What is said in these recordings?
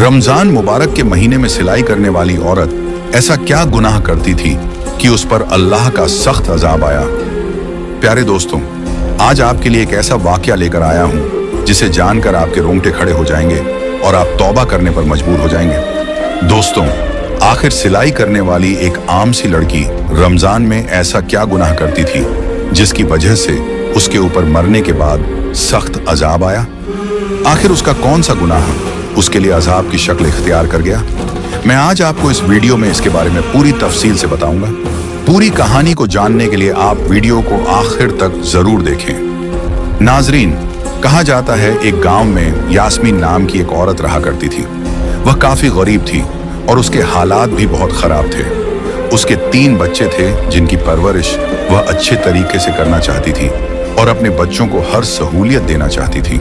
रमजान मुबारक के महीने में सिलाई करने वाली औरत ऐसा क्या गुनाह करती थी कि उस पर अल्लाह का सख्त अजाब आया। प्यारे दोस्तों, आज आपके लिए एक ऐसा वाकया लेकर आया हूं जिसे जानकर आपके रोंगटे खड़े हो जाएंगे और आप तौबा करने पर मजबूर हो जाएंगे। दोस्तों, आखिर सिलाई करने वाली एक आम सी लड़की रमजान में ऐसा क्या गुनाह करती थी जिसकी वजह से उसके ऊपर मरने के बाद सख्त अजाब आया। आखिर उसका कौन सा गुनाह उसके लिए अजाब की शक्ल इख्तियार कर गया। मैं आज आपको इस वीडियो में इसके बारे में पूरी तफसील से बताऊंगा। पूरी कहानी को जानने के लिए आप वीडियो को आखिर तक जरूर देखें। नाजरीन, कहा जाता है एक गांव में यास्मीन नाम की एक औरत रहा करती थी। वह काफी गरीब थी और उसके हालात भी बहुत खराब थे। उसके 3 बच्चे थे जिनकी परवरिश वह अच्छे तरीके से करना चाहती थी और अपने बच्चों को हर सहूलियत देना चाहती थी,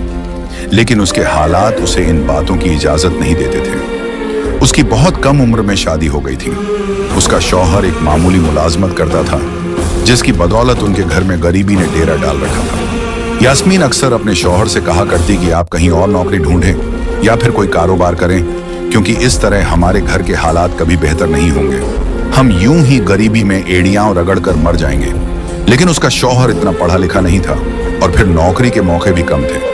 लेकिन उसके हालात उसे इन बातों की इजाजत नहीं देते थे। उसकी बहुत कम उम्र में शादी हो गई थी। उसका शौहर एक मामूली मुलाजमत करता था जिसकी बदौलत उनके घर में गरीबी ने डेरा डाल रखा था। यास्मीन अक्सर अपने शौहर से कहा करती कि आप कहीं और नौकरी ढूंढें या फिर कोई कारोबार करें, क्योंकि इस तरह हमारे घर के हालात कभी बेहतर नहीं होंगे। हम यूं ही गरीबी में एड़ियां रगड़ कर मर जाएंगे। लेकिन उसका शौहर इतना पढ़ा लिखा नहीं था और फिर नौकरी के मौके भी कम थे।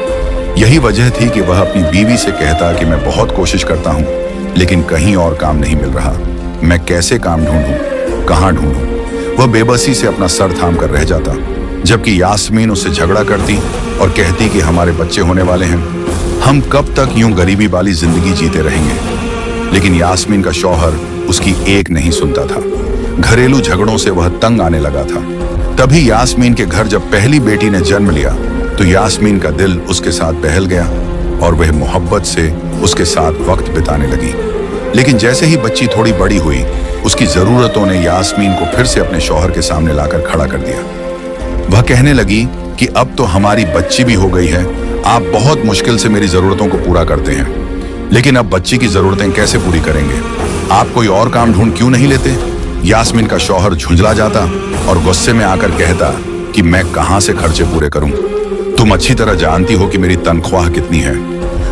यही वजह थी कि वह अपनी बीवी से कहता कि मैं बहुत कोशिश करता हूँ लेकिन कहीं और काम नहीं मिल रहा। मैं कैसे काम ढूंढूं, कहाँ ढूंढूं? वह बेबसी से अपना सर थाम कर रह जाता, जबकि यास्मीन उससे झगड़ा करती और कहती कि हमारे बच्चे होने वाले हैं, हम कब तक यूं गरीबी वाली जिंदगी जीते रहेंगे। लेकिन यास्मीन का शौहर उसकी एक नहीं सुनता था। घरेलू झगड़ों से वह तंग आने लगा था। तभी यास्मीन के घर जब पहली बेटी ने जन्म लिया तो यास्मीन का दिल उसके साथ बहल गया और वह मोहब्बत से उसके साथ वक्त बिताने लगी। लेकिन जैसे ही बच्ची थोड़ी बड़ी हुई, उसकी जरूरतों ने यास्मीन को फिर से अपने शौहर के सामने लाकर खड़ा कर दिया। वह कहने लगी कि अब तो हमारी बच्ची भी हो गई है, आप बहुत मुश्किल से मेरी जरूरतों को पूरा करते हैं, लेकिन अब बच्ची की जरूरतें कैसे पूरी करेंगे? आप कोई और काम ढूंढ क्यों नहीं लेते? यास्मीन का शौहर झुंझला जाता और गुस्से में आकर कहता कि मैं कहां से खर्चे पूरे करूं? तुम अच्छी तरह जानती हो कि मेरी तनख्वाह कितनी है।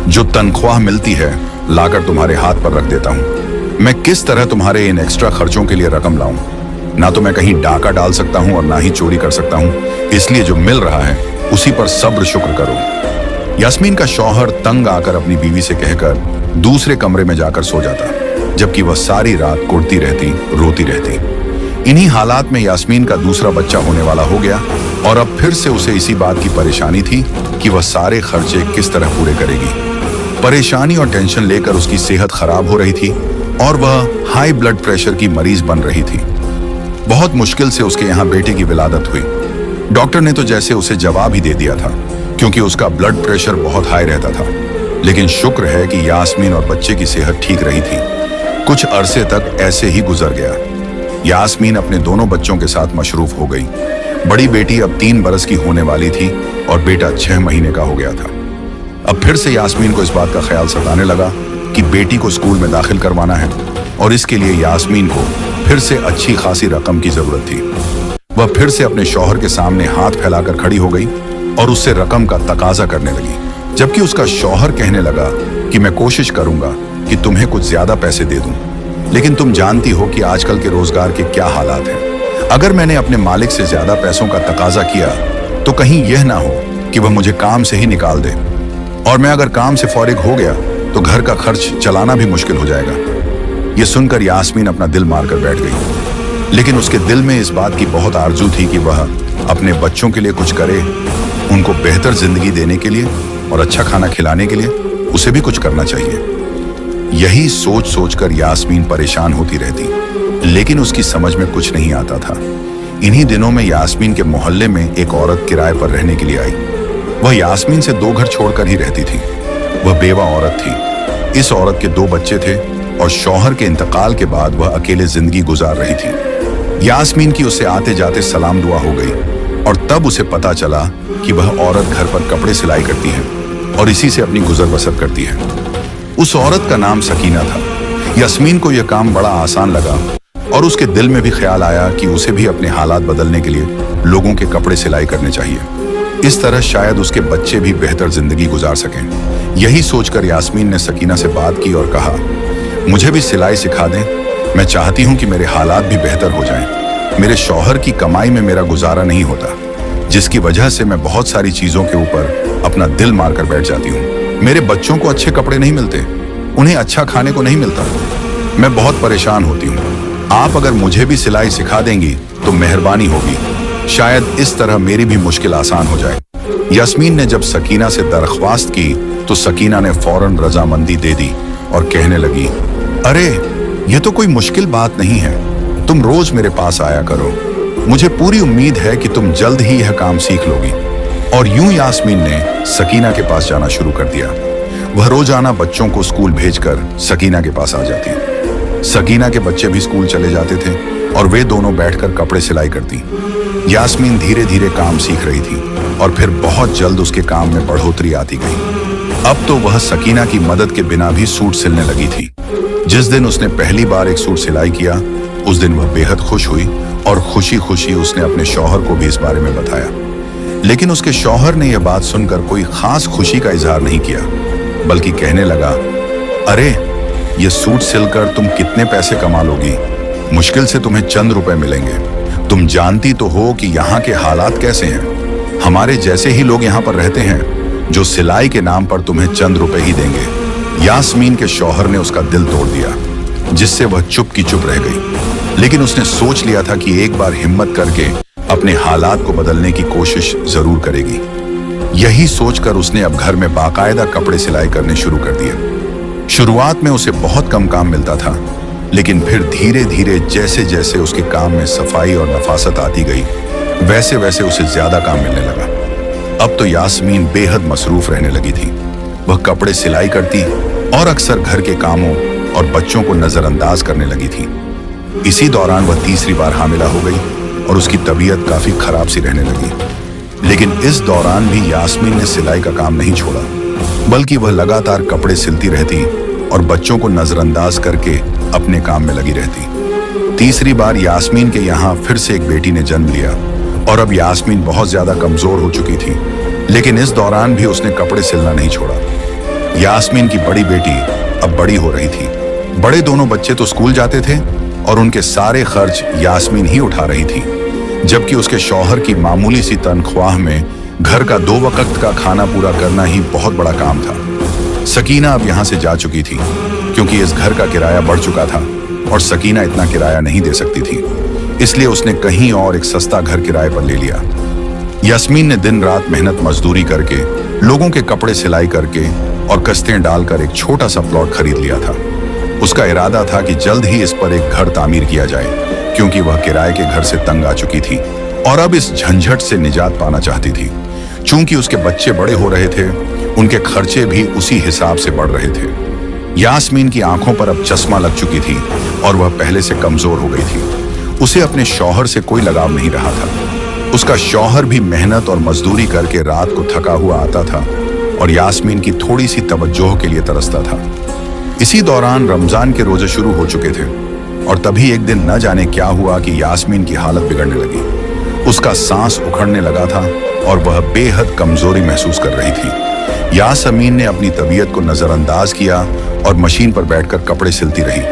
जो तनख्वाह मिलती है लाकर तुम्हारे हाथ पर रख देता हूं। मैं किस तरह तुम्हारे इन एक्स्ट्रा खर्चों के लिए रकम लाऊं? ना तो मैं कहीं डाका डाल सकता हूं और ना ही चोरी कर सकता हूं, इसलिए जो मिल रहा है उसी पर सब्र शुक्र करो। यास्मीन का शौहर तंग आकर अपनी बीवी से कहकर दूसरे कमरे में जाकर सो जाता, जबकि वह सारी रात कुड़ती रहती, रोती रहती। इन्हीं हालात में यास्मीन का दूसरा बच्चा होने वाला हो गया और अब फिर से उसे इसी बात की परेशानी थी कि वह सारे खर्चे किस तरह पूरे करेगी। परेशानी और टेंशन लेकर उसकी सेहत खराब हो रही थी और वह हाई ब्लड प्रेशर की मरीज बन रही थी। बहुत मुश्किल से उसके यहाँ बेटे की विलादत हुई। डॉक्टर ने तो जैसे उसे जवाब ही दे दिया था, क्योंकि उसका ब्लड प्रेशर बहुत हाई रहता था। लेकिन शुक्र है कि यास्मीन और बच्चे की सेहत ठीक रही थी। कुछ अरसे तक ऐसे ही गुजर गया। यास्मीन अपने दोनों बच्चों के साथ मशरूफ हो गई। बड़ी बेटी अब 3 बरस की होने वाली थी और बेटा 6 महीने का हो गया था। अब फिर से यास्मीन को इस बात का ख्याल सताने लगा कि बेटी को स्कूल में दाखिल करवाना है और इसके लिए यास्मीन को फिर से अच्छी खासी रकम की जरूरत थी। वह फिर से अपने शौहर के सामने हाथ फैलाकर खड़ी हो गई और उससे रकम का तकाजा करने लगी, जबकि उसका शौहर कहने लगा कि मैं कोशिश करूंगा कि तुम्हें कुछ ज्यादा पैसे दे दूं, लेकिन तुम जानती हो कि आजकल के रोजगार के क्या हालात हैं। अगर मैंने अपने मालिक से ज्यादा पैसों का तकाजा किया तो कहीं यह ना हो कि वह मुझे काम से ही निकाल दे, और मैं अगर काम से फारिग हो गया तो घर का खर्च चलाना भी मुश्किल हो जाएगा। यह सुनकर यास्मीन अपना दिल मारकर बैठ गई। लेकिन उसके दिल में इस बात की बहुत आरजू थी कि वह अपने बच्चों के लिए कुछ करे, उनको बेहतर जिंदगी देने के लिए और अच्छा खाना खिलाने के लिए उसे भी कुछ करना चाहिए। यही सोच सोचकर यास्मीन परेशान होती रहती, लेकिन उसकी समझ में कुछ नहीं आता था। इन्हीं दिनों में यास्मीन के मोहल्ले में एक औरत किराए पर रहने के लिए आई। वह यास्मीन से 2 घर छोड़कर ही रहती थी। वह बेवा औरत थी। इस औरत के 2 बच्चे थे और शौहर के इंतकाल के बाद वह अकेले जिंदगी गुजार रही थी। यास्मीन की उससे आते जाते सलाम दुआ हो गई और तब उसे पता चला कि वह औरत घर पर कपड़े सिलाई करती है और इसी से अपनी गुजर बसर करती है। उस औरत का नाम सकीना था। यास्मीन को यह काम बड़ा आसान लगा और उसके दिल में भी ख्याल आया कि उसे भी अपने हालात बदलने के लिए लोगों के कपड़े सिलाई करने चाहिए। इस तरह शायद उसके बच्चे भी बेहतर जिंदगी गुजार सकें। यही सोचकर यास्मीन ने सकीना से बात की और कहा, मुझे भी सिलाई सिखा दें। मैं चाहती हूँ कि मेरे हालात भी बेहतर हो जाएं। मेरे शौहर की कमाई में मेरा गुजारा नहीं होता, जिसकी वजह से मैं बहुत सारी चीजों के ऊपर अपना दिल मारकर बैठ जाती हूँ। मेरे बच्चों को अच्छे कपड़े नहीं मिलते, उन्हें अच्छा खाने को नहीं मिलता। मैं बहुत परेशान होती हूँ। आप अगर मुझे भी सिलाई सिखा देंगी तो मेहरबानी होगी, शायद इस तरह मेरी भी मुश्किल आसान हो जाए। यास्मीन ने जब सकीना से दरख्वास्त की तो सकीना ने फौरन रजामंदी दे दी और कहने लगी, अरे ये तो कोई मुश्किल बात नहीं है, तुम रोज मेरे पास आया करो। मुझे पूरी उम्मीद है कि तुम जल्द ही यह काम सीख लोगी। और यूं यास्मीन ने सकीना के पास जाना शुरू कर दिया। वह रोजाना बच्चों को स्कूल भेजकर सकीना के पास आ जाती। सकीना के बच्चे भी स्कूल चले जाते थे और वे दोनों बैठकर कपड़े सिलाई करती। यास्मीन धीरे धीरे काम सीख रही थी और फिर बहुत जल्द उसके काम में बढ़ोतरी आती गई। अब तो वह सकीना की मदद के बिना भी सूट सिलने लगी थी। जिस दिन उसने पहली बार एक सूट सिलाई किया, उस दिन वह बेहद खुश हुई और खुशी खुशी उसने अपने शौहर को भी इस बारे में बताया। लेकिन उसके शौहर ने यह बात सुनकर कोई खास खुशी का इजहार नहीं किया, बल्कि कहने लगा, अरे ये सूट सिलकर तुम कितने पैसे कमा लोगी? मुश्किल से तुम्हें चंद रुपए मिलेंगे। तुम जानती तो हो कि यहाँ के हालात कैसे हैं। हमारे जैसे ही लोग यहाँ पर रहते हैं जो सिलाई के नाम पर तुम्हें चंद रुपए ही देंगे। यास्मीन के शौहर ने उसका दिल तोड़ दिया, जिससे वह चुप की चुप रह गई। लेकिन उसने सोच लिया था कि एक बार हिम्मत करके अपने हालात को बदलने की कोशिश जरूर करेगी। यही सोचकर उसने अब घर में बाकायदा कपड़े सिलाई करने शुरू कर दिए। शुरुआत में उसे बहुत कम काम मिलता था, लेकिन फिर धीरे धीरे जैसे जैसे उसके काम में सफाई और नफासत आती गई, वैसे वैसे उसे ज्यादा काम मिलने लगा। अब तो यास्मीन बेहद मसरूफ रहने लगी थी। वह कपड़े सिलाई करती और अक्सर घर के कामों और बच्चों को नजरअंदाज करने लगी थी। इसी दौरान वह तीसरी बार हामिला हो गई और उसकी तबीयत काफी खराब सी रहने लगी। लेकिन इस दौरान भी यास्मीन ने सिलाई का काम नहीं छोड़ा, बल्कि वह लगातार कपड़े सिलती रहती और बच्चों को नजरअंदाज करके अपने काम में लगी रहती। तीसरी बार यास्मीन के यहाँ फिर से एक बेटी ने जन्म लिया और अब यास्मीन बहुत ज्यादा कमजोर हो चुकी थी, लेकिन इस दौरान भी उसने कपड़े सिलना नहीं छोड़ा। यास्मीन की बड़ी बेटी अब बड़ी हो रही थी। बड़े दोनों बच्चे तो स्कूल जाते थे और उनके सारे खर्च यास्मीन ही उठा रही थी, जबकि उसके शौहर की मामूली सी तनख्वाह में घर का 2 वक्त का खाना पूरा करना ही बहुत बड़ा काम था। सकीना अब यहाँ से जा चुकी थी, क्योंकि इस घर का किराया बढ़ चुका था और सकीना इतना किराया नहीं दे सकती थी। इसलिए उसने कहीं और एक सस्ता घर किराए पर ले लिया। यास्मीन ने दिन रात मेहनत मजदूरी करके, लोगों के कपड़े सिलाई करके और कस्तें डालकर एक छोटा सा प्लॉट खरीद लिया था। उसका इरादा था कि जल्द ही इस पर एक घर तामीर किया जाए, क्योंकि वह किराए के घर से तंग आ चुकी थी और अब इस झंझट से निजात पाना चाहती थी। चूंकि उसके बच्चे बड़े हो रहे थे, उनके खर्चे भी उसी हिसाब से बढ़ रहे थे। यास्मीन की आंखों पर अब चश्मा लग चुकी थी और वह पहले से कमजोर हो गई थी। उसे अपने शौहर से कोई लगाव नहीं रहा था। उसका शौहर भी मेहनत और मजदूरी करके रात को थका हुआ आता था और यास्मीन की थोड़ी सी तवज्जो के लिए तरसता था। इसी दौरान रमजान के रोजे शुरू हो चुके थे और तभी एक दिन न जाने क्या हुआ कि यास्मीन की हालत बिगड़ने लगी। उसका सांस उखड़ने लगा था और वह बेहद कमजोरी महसूस कर रही थी। यास्मीन ने अपनी तबीयत को नजरअंदाज किया और मशीन पर बैठकर कपड़े सिलती रही,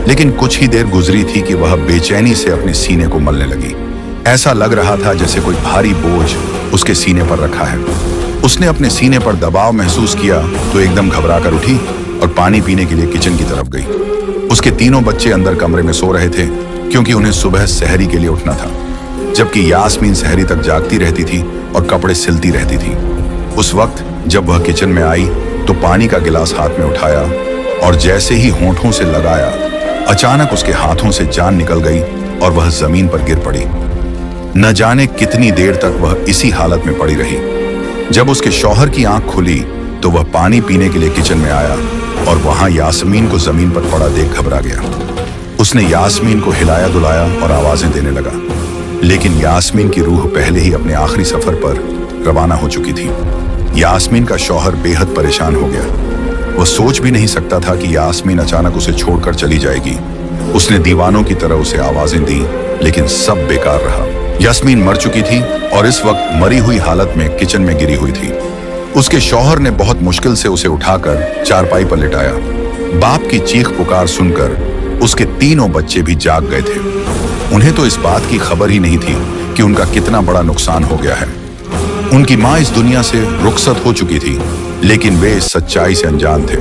लेकिन कुछ ही देर गुजरी थी कि वह बेचैनी से अपने सीने को मलने लगी। ऐसा लग रहा था जैसे कोई भारी बोझ उसके सीने पर रखा है। उसने अपने सीने पर दबाव महसूस किया तो एकदम घबराकर उठी और पानी पीने के लिए किचन की तरफ गई। उसके तीनों बच्चे अंदर कमरे में सो रहे थे, क्योंकि उन्हें सुबह सहरी के लिए उठना था, जबकि यास्मीन सहरी तक जागती रहती थी और कपड़े सिलती रहती थी। उस वक्त जब वह किचन में आई तो पानी का गिलास हाथ में उठाया और जैसे ही होंठों से लगाया, अचानक उसके हाथों से जान निकल गई और वह जमीन पर गिर पड़ी। न जाने कितनी देर तक वह इसी हालत में पड़ी रही। जब उसके शौहर की आंख खुली तो वह पानी पीने के लिए किचन में आया और वहां यास्मीन को जमीन पर पड़ा देख घबरा गया। उसने यास्मीन को हिलाया डुलाया और आवाजें देने लगा, लेकिन यास्मीन की रूह पहले ही अपने आखिरी सफर पर रवाना हो चुकी थी। यास्मीन का शौहर बेहद परेशान हो गया। वह सोच भी नहीं सकता था कि यास्मीन अचानक उसे छोड़कर चली जाएगी। उसने दीवानों की तरह उसे आवाजें दी, लेकिन सब बेकार रहा। यास्मीन मर चुकी थी और इस वक्त मरी हुई हालत में किचन में गिरी हुई थी। उसके शौहर ने बहुत मुश्किल से उसे उठाकर चारपाई पर लिटाया। बाप की चीख पुकार सुनकर उसके तीनों बच्चे भी जाग गए थे। उन्हें तो इस बात की खबर ही नहीं थी कि उनका कितना बड़ा नुकसान हो गया है। उनकी माँ इस दुनिया से रुखसत हो चुकी थी, लेकिन वे इस सच्चाई से अनजान थे।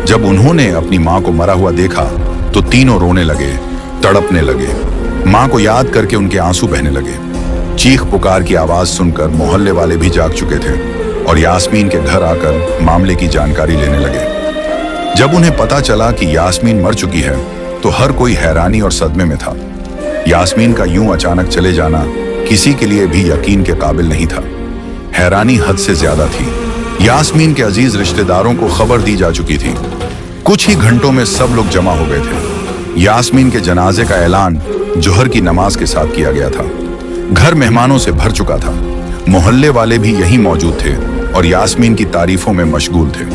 जब उन्होंने अपनी माँ को मरा हुआ देखा तो तीनों रोने लगे, तड़पने लगे। माँ को याद करके उनके आंसू बहने लगे। चीख पुकार की आवाज सुनकर मोहल्ले वाले भी जाग चुके थे और यास्मीन के घर आकर मामले की जानकारी लेने लगे। जब उन्हें पता चला कि यास्मीन मर चुकी है तो हर कोई हैरानी और सदमे में था। यास्मीन का यूं अचानक चले जाना किसी के लिए भी यकीन के काबिल नहीं था। हैरानी हद से ज्यादा थी। यास्मीन के अजीज रिश्तेदारों को खबर दी जा चुकी थी। कुछ ही घंटों में सब लोग जमा हो गए थे। यास्मीन के जनाजे का ऐलान जोहर की नमाज के साथ किया गया था। घर मेहमानों से भर चुका था। मोहल्ले वाले भी यहीं मौजूद थे और यास्मीन की तारीफों में मशगूल थे।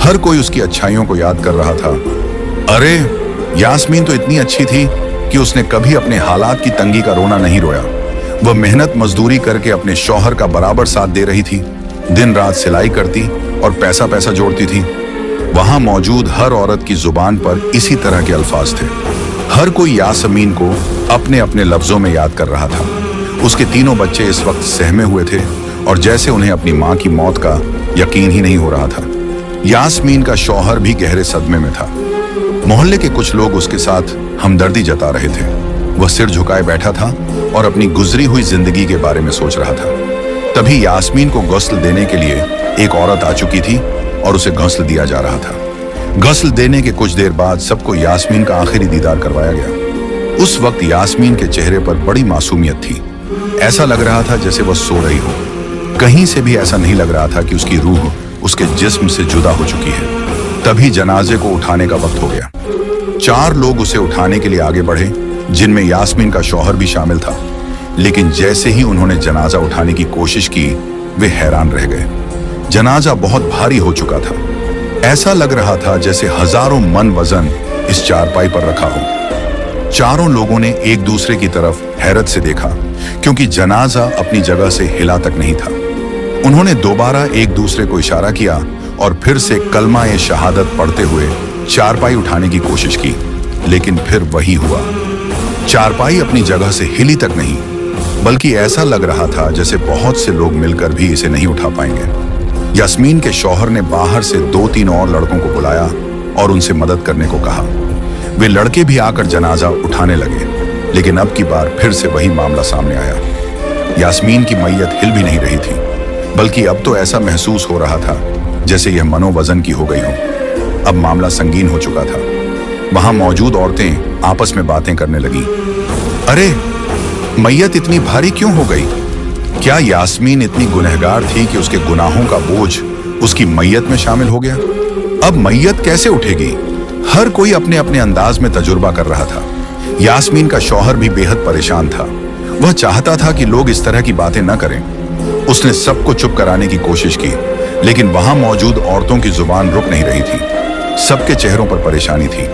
हर कोई उसकी अच्छाइयों को याद कर रहा था। अरे, यास्मीन तो इतनी अच्छी थी कि उसने कभी अपने हालात की तंगी का रोना नहीं रोया। वह मेहनत मजदूरी करके अपने शौहर का बराबर साथ दे रही थी। दिन रात सिलाई करती और पैसा जोड़ती थी। वहां मौजूद हर औरत की जुबान पर इसी तरह के अल्फाज थे। हर कोई यास्मीन को अपने अपने लफ्जों में याद कर रहा था। उसके तीनों बच्चे इस वक्त सहमे हुए थे और जैसे उन्हें अपनी माँ की मौत का यकीन ही नहीं हो रहा था। यास्मीन का शौहर भी गहरे सदमे में था। मोहल्ले के कुछ लोग उसके साथ हमदर्दी जता रहे थे। वह सिर झुकाए बैठा था और अपनी गुजरी हुई जिंदगी के बारे में सोच रहा था। तभी यास्मीन को गस्ल देने के लिए एक औरत आ चुकी थी और उसे गस्ल दिया जा रहा था। गस्ल देने के कुछ देर बाद सबको यास्मीन का आखिरी दीदार करवाया गया। उस वक्त यास्मीन के चेहरे पर बड़ी मासूमियत थी। ऐसा लग रहा था जैसे वह सो रही हो। कहीं से भी ऐसा नहीं लग रहा था कि उसकी रूह उसके जिस्म से जुदा हो चुकी है। तभी जनाजे को उठाने का वक्त हो गया। 4 लोग उसे उठाने के लिए आगे बढ़े, जिनमें यास्मीन का शौहर भी शामिल था। लेकिन जैसे ही उन्होंने जनाजा उठाने की कोशिश की, वे हैरान रह गए। जनाजा बहुत भारी हो चुका था। ऐसा लग रहा था जैसे हजारों मन वजन इस चारपाई पर रखा हो। चारों लोगों ने एक दूसरे की तरफ हैरत से देखा, क्योंकि जनाजा अपनी जगह से हिला तक नहीं था। उन्होंने दोबारा एक दूसरे को इशारा किया और फिर से कलमा-ए शहादत पढ़ते हुए चारपाई उठाने की कोशिश की, लेकिन फिर वही हुआ। चारपाई अपनी जगह से हिली तक नहीं, बल्कि ऐसा लग रहा था जैसे बहुत से लोग मिलकर भी इसे नहीं उठा पाएंगे। यास्मीन के शौहर ने बाहर से 2-3 और लड़कों को बुलाया और उनसे मदद करने को कहा। वे लड़के भी आकर जनाजा उठाने लगे, लेकिन अब की बार फिर से वही मामला सामने आया। यास्मीन की मैयत हिल भी नहीं रही थी, बल्कि अब तो ऐसा महसूस हो रहा था जैसे यह मनोवजन की हो गई हो। अब मामला संगीन हो चुका था। वहां मौजूद औरतें आपस में बातें करने लगी। अरे, मैयत इतनी भारी क्यों हो गई? क्या यास्मीन इतनी गुनहगार थी कि उसके गुनाहों का बोझ उसकी मैयत में शामिल हो गया? अब मैयत कैसे उठेगी? हर कोई अपने अपने अंदाज में तजुर्बा कर रहा था। यास्मीन का शौहर भी बेहद परेशान था। वह चाहता था कि लोग इस तरह की बातें न करें। उसने सबको चुप कराने की कोशिश की, लेकिन वहां मौजूद औरतों की जुबान रुक नहीं रही थी। सबके चेहरों पर परेशानी थी,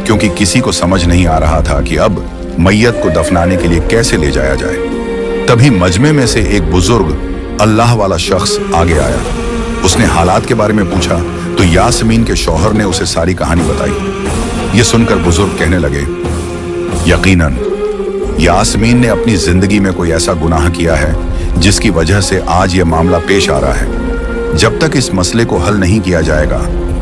क्योंकि किसी को समझ नहीं आ रहा था कि अब मैयत को दफनाने के लिए कैसे ले जाया जाए। तभी मजमे में से एक बुजुर्ग अल्लाह वाला शख्स आगे आया। उसने हालात के बारे में पूछा तो यास्मीन के शौहर ने उसे सारी कहानी बताई। ये सुनकर बुजुर्ग कहने लगे, यकीनन यास्मीन ने अपनी जिंदगी में कोई ऐसा गुनाह किया है जिसकी वजह से आज यह मामला पेश आ रहा है। जब तक इस मसले को हल नहीं किया जाएगा,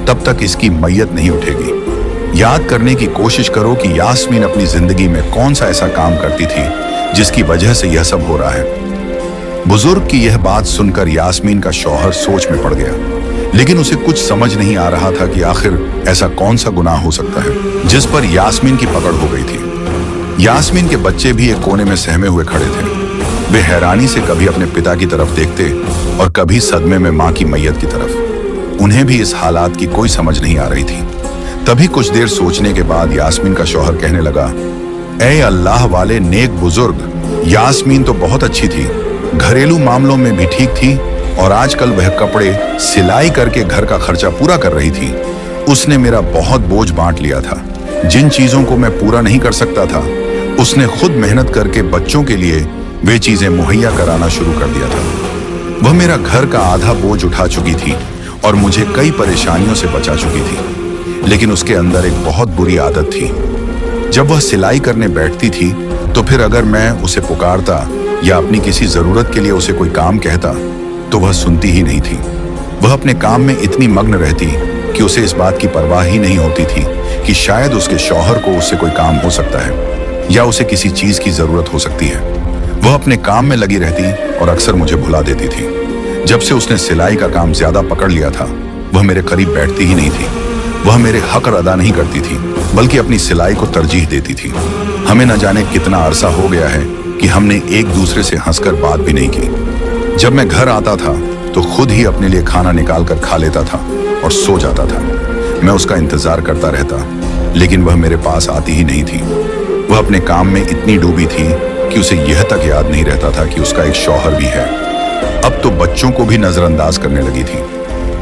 तब तक इसकी मैयत नहीं उठेगी। याद करने की कोशिश करो कि यास्मीन अपनी जिंदगी में कौन सा ऐसा काम करती थी जिसकी वजह से यह सब हो रहा है। बुजुर्ग की यह बात सुनकर यास्मीन का शौहर सोच में पड़ गया, लेकिन उसे कुछ समझ नहीं आ रहा था कि आखिर ऐसा कौन सा गुनाह हो सकता है जिस पर यास्मीन की पकड़ हो गई थी। यास्मीन के बच्चे भी एक कोने में सहमे हुए खड़े थे। वे हैरानी से कभी अपने पिता की तरफ देखते और कभी सदमे में माँ की मैयत की तरफ। उन्हें भी इस हालात की कोई समझ नहीं आ रही थी। तभी कुछ देर सोचने के बाद यास्मीन का शौहर कहने लगा, ऐ अल्लाह वाले नेक बुजुर्ग, यास्मीन तो बहुत अच्छी थी, घरेलू मामलों में भी ठीक थी और आजकल वह कपड़े सिलाई करके घर का खर्चा पूरा कर रही थी। उसने मेरा बहुत बोझ बांट लिया था। जिन चीजों को मैं पूरा नहीं कर सकता था, उसने खुद मेहनत करके बच्चों के लिए वे चीजें मुहैया कराना शुरू कर दिया था। वह मेरा घर का आधा बोझ उठा चुकी थी और मुझे कई परेशानियों से बचा चुकी थी। लेकिन उसके अंदर एक बहुत बुरी आदत थी। जब वह सिलाई करने बैठती थी तो फिर अगर मैं उसे पुकारता या अपनी किसी जरूरत के लिए उसे कोई काम कहता तो वह सुनती ही नहीं थी। वह अपने काम में इतनी मग्न रहती कि उसे इस बात की परवाह ही नहीं होती थी कि शायद उसके शौहर को उससे कोई काम हो सकता है या उसे किसी चीज की जरूरत हो सकती है। वह अपने काम में लगी रहती और अक्सर मुझे भुला देती थी। जब से उसने सिलाई का काम ज्यादा पकड़ लिया था, वह मेरे करीब बैठती ही नहीं थी। वह मेरे हक अदा नहीं करती थी, बल्कि अपनी सिलाई को तरजीह देती थी। हमें न जाने कितना अरसा हो गया है कि हमने एक दूसरे से हंसकर बात भी नहीं की। जब मैं घर आता था तो खुद ही अपने लिए खाना निकाल कर खा लेता था और सो जाता था। मैं उसका इंतजार करता रहता, लेकिन वह मेरे पास आती ही नहीं थी। वह अपने काम में इतनी डूबी थी कि उसे यह तक याद नहीं रहता था कि उसका एक शौहर भी है। अब तो बच्चों को भी नजरअंदाज करने लगी थी।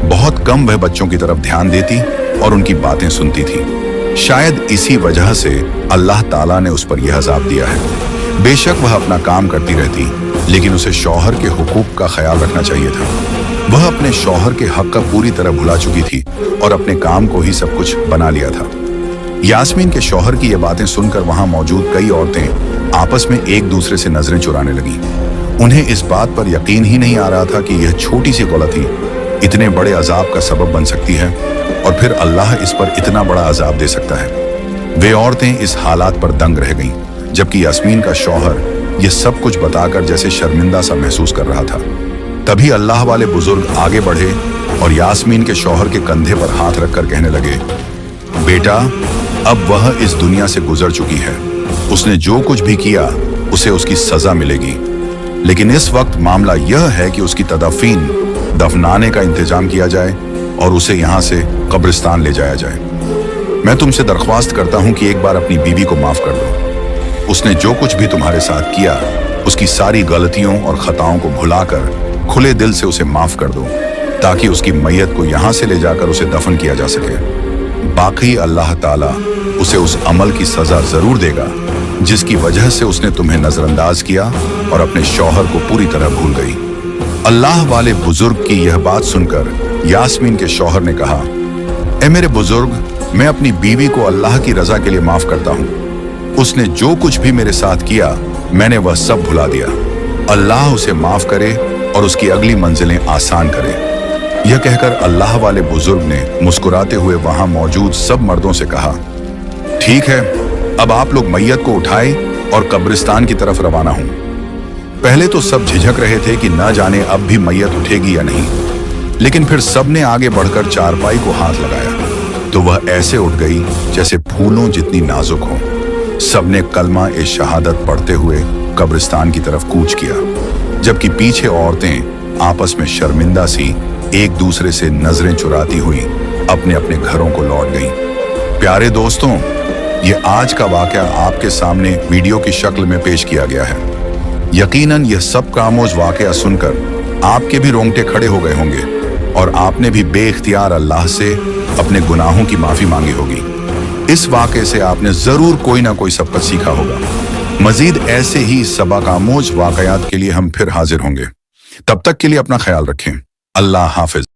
बहुत कम वह बच्चों की तरफ ध्यान देती और उनकी बातें सुनती थी। शायद इसी वजह से अल्लाह ताला ने उस पर यह अज़ाब दिया है। बेशक वह अपना काम करती रहती, लेकिन उसे शौहर के हुकूक का ख्याल रखना चाहिए था। वह अपने शौहर के हक का पूरी तरह भुला चुकी थी और अपने काम को ही सब कुछ बना लिया था। यास्मीन के शौहर की ये बातें सुनकर वहां मौजूद कई औरतें आपस में एक दूसरे से नजरें चुराने लगीं। उन्हें इस बात पर यकीन ही नहीं आ रहा था कि यह छोटी सी गलती इतने बड़े अजाब का सबब बन सकती है और फिर अल्लाह इस पर इतना बड़ा अजाब दे सकता है। वे औरतें इस हालात पर दंग रह गईं, जबकि यास्मीन का शौहर यह सब कुछ बताकर जैसे शर्मिंदा सा महसूस कर रहा था। तभी अल्लाह वाले बुजुर्ग आगे बढ़े और यास्मीन के शौहर के कंधे पर हाथ रखकर कहने लगे, बेटा, अब वह इस दुनिया से गुजर चुकी है। उसने जो कुछ भी किया उसे उसकी सजा मिलेगी, लेकिन इस वक्त मामला यह है कि उसकी तदफीन, दफनाने का इंतजाम किया जाए और उसे यहाँ से कब्रिस्तान ले जाया जाए। मैं तुमसे दरख्वास्त करता हूँ कि एक बार अपनी बीवी को माफ कर दो। उसने जो कुछ भी तुम्हारे साथ किया, उसकी सारी गलतियों और खताओं को भुलाकर खुले दिल से उसे माफ कर दो, ताकि उसकी मैयत को यहाँ से ले जाकर उसे दफन किया जा सके। बाकी अल्लाह ताला उसे उस अमल की सजा जरूर देगा जिसकी वजह से उसने तुम्हें नजरअंदाज किया और अपने शौहर को पूरी तरह भूल गई। अल्लाह वाले बुजुर्ग की यह बात सुनकर यास्मीन के शौहर ने कहा, ए मेरे बुजुर्ग, मैं अपनी बीवी को अल्लाह की रजा के लिए माफ करता हूँ। उसने जो कुछ भी मेरे साथ किया, मैंने वह सब भुला दिया। अल्लाह उसे माफ करे और उसकी अगली मंजिलें आसान करे। यह कहकर अल्लाह वाले बुजुर्ग ने मुस्कुराते हुए वहां मौजूद सब मर्दों से कहा, ठीक है, अब आप लोग मैयत को उठाए और कब्रिस्तान की तरफ रवाना हों। पहले तो सब झिझक रहे थे कि न जाने अब भी मैयत उठेगी या नहीं, लेकिन फिर सबने आगे बढ़कर चारपाई को हाथ लगाया तो वह ऐसे उठ गई जैसे फूलों जितनी नाजुक हो। सबने कलमा ए शहादत पढ़ते हुए कब्रिस्तान की तरफ कूच किया, जबकि पीछे औरतें आपस में शर्मिंदा सी एक दूसरे से नजरें चुराती हुई अपने अपने घरों को लौट गईं। प्यारे दोस्तों, ये आज का वाकया आपके सामने वीडियो की शक्ल में पेश किया गया है। यकीनन यह सब कामोज वाकया सुनकर आपके भी रोंगटे खड़े हो गए होंगे और आपने भी बेइख्तियार अल्लाह से अपने गुनाहों की माफी मांगी होगी। इस वाकये से आपने जरूर कोई ना कोई सबक सीखा होगा। मजीद ऐसे ही सबक आमोज वाकयात के लिए हम फिर हाजिर होंगे। तब तक के लिए अपना ख्याल रखें। अल्लाह हाफिज।